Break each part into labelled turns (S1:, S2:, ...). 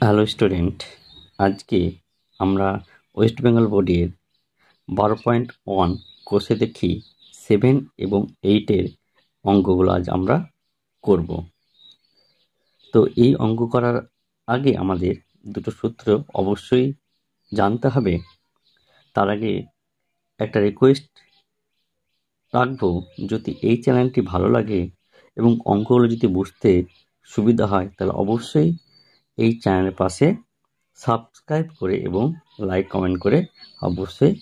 S1: Hello student, আজকে আমরা West Bengal বোর্ডের 12.1 কোর্সে দেখি 7 এবং 8-এর অঙ্কগুলো আজ আমরা করব। তো এই অঙ্ক করার আগে আমাদের দুটো সূত্র অবশ্যই জানতে হবে। তার আগে একটা রিকোয়েস্ট রাখবো, যদি এই চ্যানেলটি ভালো লাগে এবং অঙ্কগুলো যদি বুঝতে সুবিধা হয় তাহলে অবশ্যই এই চ্যানেলের পাশে সাবস্ক্রাইব করে এবং লাইক কমেন্ট করে অবশ্যই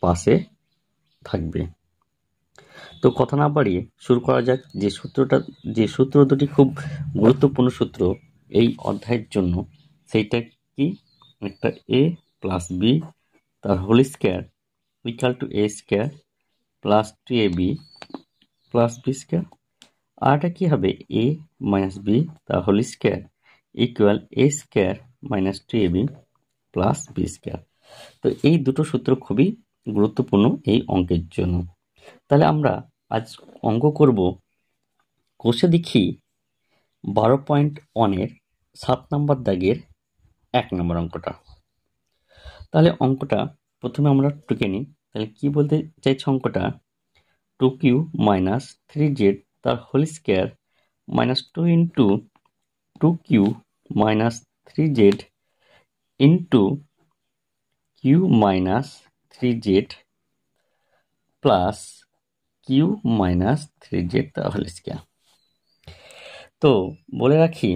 S1: পাশে থাকবে। তো কথা না বাড়িয়ে শুরু করা যাক। যে সূত্র দুটি খুব গুরুত্বপূর্ণ সূত্র এই অধ্যায়ের জন্য, সেইটা কি? একটা a প্লাস বি তার whole square equal to a square plus 2ab plus B square. আর এটা কি হবে? a মাইনাস বি তার whole square equal a square minus 2ab plus B square. তো এই দুটো সূত্র খুবই গুরুত্বপূর্ণ এই অঙ্কের জন্য। তাহলে আমরা আজ অঙ্ক করব। কোষে দেখি 12.1-এর 7 নম্বর দাগের 1 নম্বর অঙ্কটা। তাহলে অঙ্কটা প্রথমে আমরা টুকে নিই। তাহলে কি বলতে চাইছে অঙ্কটা? 2q মাইনাস 3z তার whole square minus 2 into 2q minus 3z into q minus 3z plus Q minus 3z তার হোল স্কোয়ার। তো বলে রাখি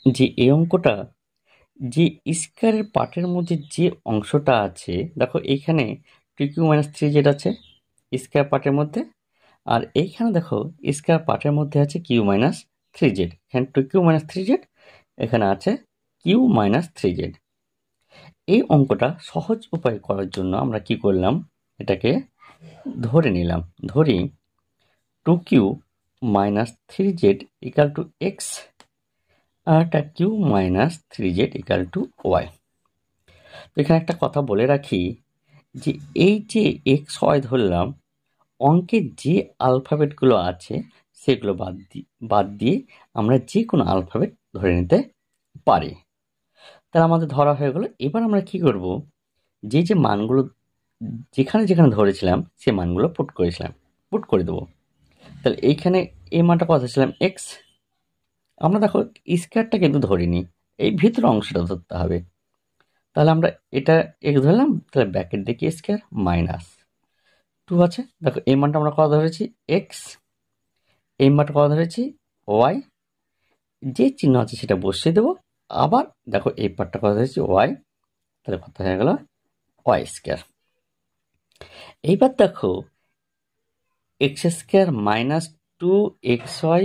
S1: যে এই অঙ্কটা যে স্কোয়ারের পার্টের মধ্যে যে অংশটা আছে, দেখো এইখানে 2q মাইনাস 3z আছে স্কোয়ার পার্টের মধ্যে, আর এইখানে দেখো স্কোয়ার পার্টের মধ্যে আছে কিউ মাইনাস 3z। এখানে 2q মাইনাস 3z, এখানে আছে কিউ মাইনাস 3z। এই অঙ্কটা সহজ উপায় করার জন্য আমরা কি করলাম, এটাকে ধরে নিলাম। ধরি 2q minus 3z equal to x আর একটা q minus 3z equal to y. তো এখানে একটা কথা বলে রাখি যে এই যে এক্স ওয়াই ধরলাম, অঙ্কের যে আলফাবেটগুলো আছে সেগুলো বাদ দিয়ে আমরা যে কোনো আলফাবেট ধরে নিতে পারি। তাহলে আমাদের ধরা হয়ে গেল। এবার আমরা কি করব, যে মানগুলো যেখানে যেখানে ধরেছিলাম সে মানগুলো পুট করে দেবো। তাহলে এইখানে এই মানটা কত ছিলাম? এক্স। আমরা দেখো স্কোয়ারটা কিন্তু ধরিনি, এই ভিতরে অংশটা ধরতে হবে। তাহলে আমরা এটা এক্স ধরলাম, তাহলে ব্র্যাকেট দেখি স্কোয়ার মাইনাস 2 আছে। দেখো এই মানটা আমরা কত ধরেছি? এক্স। এই মানটা কত ধরেছি? ওয়াই। যে চিহ্ন আছে সেটা বসিয়ে দেবো। আবার দেখো এই পার্টটা কত ধরেছি? ওয়াই। তাহলে কত হয়ে গেল? Y square. এইবার দেখো X square minus 2xy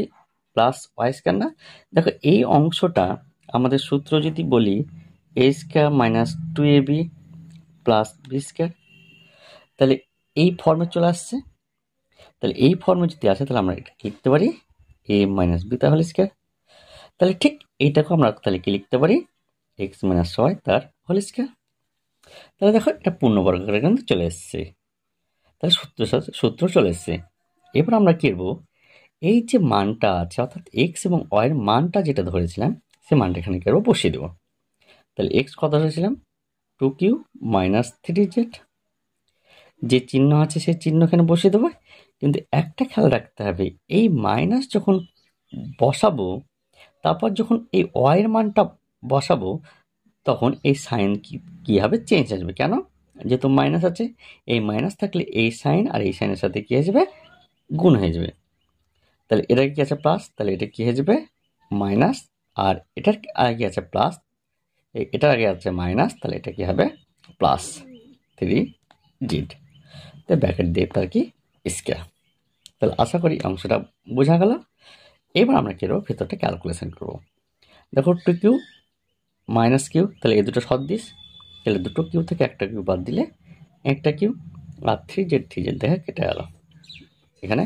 S1: plus Y square না? দেখো এই অংশটা আমাদের সূত্র যদি বলি a square minus 2ab plus B square, তাহলে এই ফর্মে চলে আসছে। তাহলে এই ফর্মে যদি আসে তাহলে আমরা এটা লিখতে পারি a মাইনাস বি তার হোল স্কোয়ার। তাহলে ঠিক এইটাকে আমরা তাহলে কি লিখতে পারি? এক্স মাইনাস ওয়াই তার হোল স্কোয়ার। তাহলে দেখো এটা পূর্ণবর্গ আকারে কিন্তু চলে এসছে। তাহলে সূত্র চলে এসছে। এবার আমরা কি করবো, এই যে মানটা আছে অর্থাৎ এক্স এবং ওয়াইয়ের মানটা যেটা ধরেছিলাম সে মানটা এখানে কি করবো? বসিয়ে দেবো। তাহলে এক্স কত ধরেছিলাম? 2q minus 3z। যে চিহ্ন আছে সেই চিহ্ন এখানে বসিয়ে দেবো। কিন্তু একটা খেয়াল রাখতে হবে, এই মাইনাস যখন বসাবো তারপর যখন এই ওয়াইয়ের মানটা বসাবো তখন এই সাইন কি হবে? চেঞ্জ আসবে। কেন? যেহেতু মাইনাস আছে, এই মাইনাস থাকলে এই সাইন আর এই সাইনের সাথে কি হয়ে যাবে? গুণ হয়ে যাবে। তাহলে এটা কি আছে? প্লাস। তাহলে এটা কি হয়ে যাবে? মাইনাস। আর এটার আগে আছে প্লাস, এটার আগে আছে মাইনাস, তাহলে এটা কি হবে? Plus 3z। তো ব্র্যাকেট দিয়ে তার কি স্কোয়ার। তাহলে আশা করি অংশটা বোঝা গেল। এবার আমরা কি করবো? ভেতরটা ক্যালকুলেশন করবো। দেখো 2q মাইনাস কিউ, তাহলে এই দুটো সদৃশ। তাহলে দুটো কিউ থেকে একটা কিউ বাদ দিলে একটা কিউ, আর 3z দেখা কেটে গেল এখানে,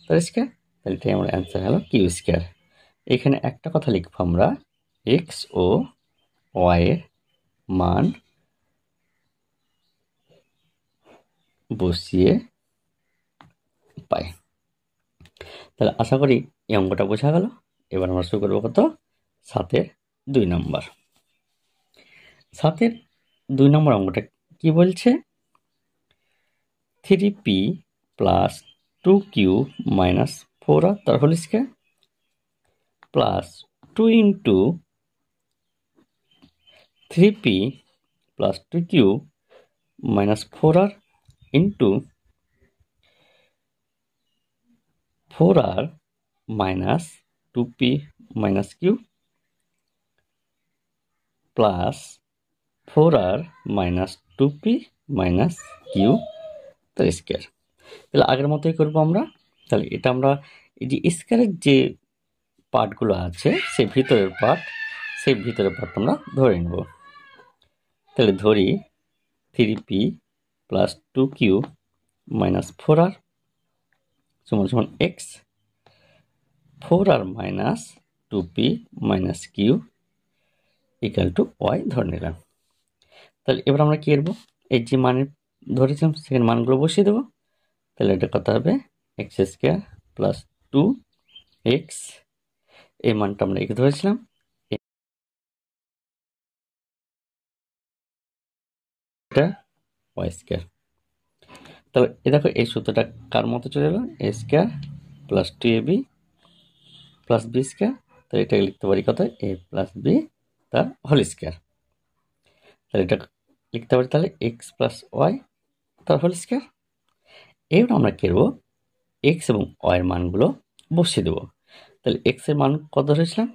S1: তাহলে স্কোয়ার। তাহলে এটাই আমার অ্যান্সার হলো কিউ স্কোয়ার। এখানে একটা কথা লিখবো আমরা, এক্স ও ওয়াইয়ের মান বসিয়ে পাই। তাহলে আশা করি এই অঙ্কটা বোঝা গেল। এবার আমরা শুরু করবো কত? 7-এর 2 নম্বর। 7-এর 2 নম্বর অঙ্কটা কি বলছে? 3p plus 2q minus 4r তার whole square plus 2 into 3p plus 2q minus 4r into 4r minus 2p minus q plus 4r minus 2p minus q তার স্কয়ার। তাহলে আগের মতোই করবো আমরা। তাহলে এটা আমরা এই যে স্কয়ারের যে পার্টগুলো আছে সেই ভিতরের পার্ট আমরা ধরে নেব। তাহলে ধরি 3p plus 2q minus 4r সমান সমান x, 4r minus 2p minus q equal to y ধরে নিলাম। তাহলে এবার আমরা কি করবো? এই যে মান ধরেছিলাম সেখানে মানগুলো বসিয়ে দেবো। তাহলে এটা কত হবে? এক্স স্কয়ার প্লাস 2x, এই মানটা আমরা একে ধরেছিলাম, এটা y স্কয়ার। তাহলে এ দেখো এই সূত্রটা কার মতো চলে এলো? a square plus 2ab plus b square. তাহলে এটাকে লিখতে পারি কত? a প্লাস b তার হোল স্কয়ার। তাহলে এটা লিখতে পারি তাহলে x প্লাস y তার হোল স্কয়ার। এবার আমরা কি করবো? x এবং y এর মানগুলো বসিয়ে দেবো। তাহলে x এর মান কত ধরেছিলাম?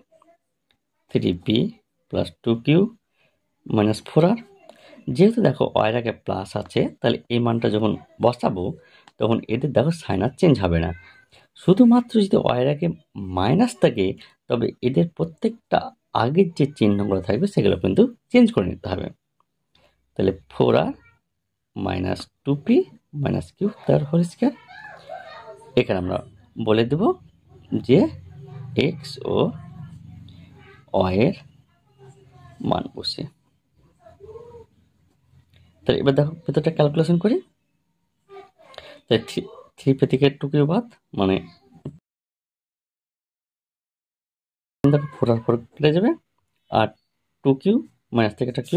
S1: 3p plus 2q minus 4r। যেহেতু দেখো y এর আগে প্লাস আছে, তাহলে এই মানটা যখন বসাবো তখন এদের দেখো সাইন আর চেঞ্জ হবে না। শুধুমাত্র যদি y এর আগে মাইনাস থাকে তবে এদের প্রত্যেকটা আগের যে চিহ্নগুলো থাকবে সেগুলো কিন্তু চেঞ্জ করে নিতে হবে। তাহলে 4r minus 2p minus q তার হোল স্কয়ার। এখানে আমরা বলে দেব যে x ও y এর মান বসে। তাহলে এবার দেখো ভেতরটা ক্যালকুলেশন করি। তাই 3p থেকে 2q বাদ, মানে দেখো 4r 4 কেটে যাবে, আর 2q মাইনাস থেকে একটা q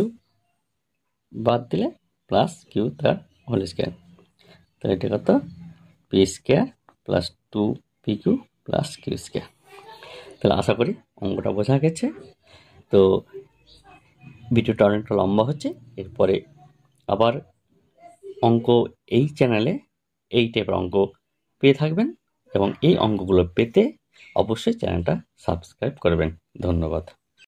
S1: বাদ দিলে প্লাস q তার হোল স্কয়ার। তাহলে এটা কত? p square plus 2pq plus q square. তাহলে আশা করি অঙ্কটা বোঝা গেছে। তো ভিডিওটা অনেকটা লম্বা হচ্ছে, এরপরে আবার অঙ্ক এই চ্যানেলে এই টাইপের অঙ্ক পেয়ে থাকবেন, এবং এই অঙ্কগুলো পেতে অবশ্যই চ্যানেলটা সাবস্ক্রাইব করবেন। ধন্যবাদ।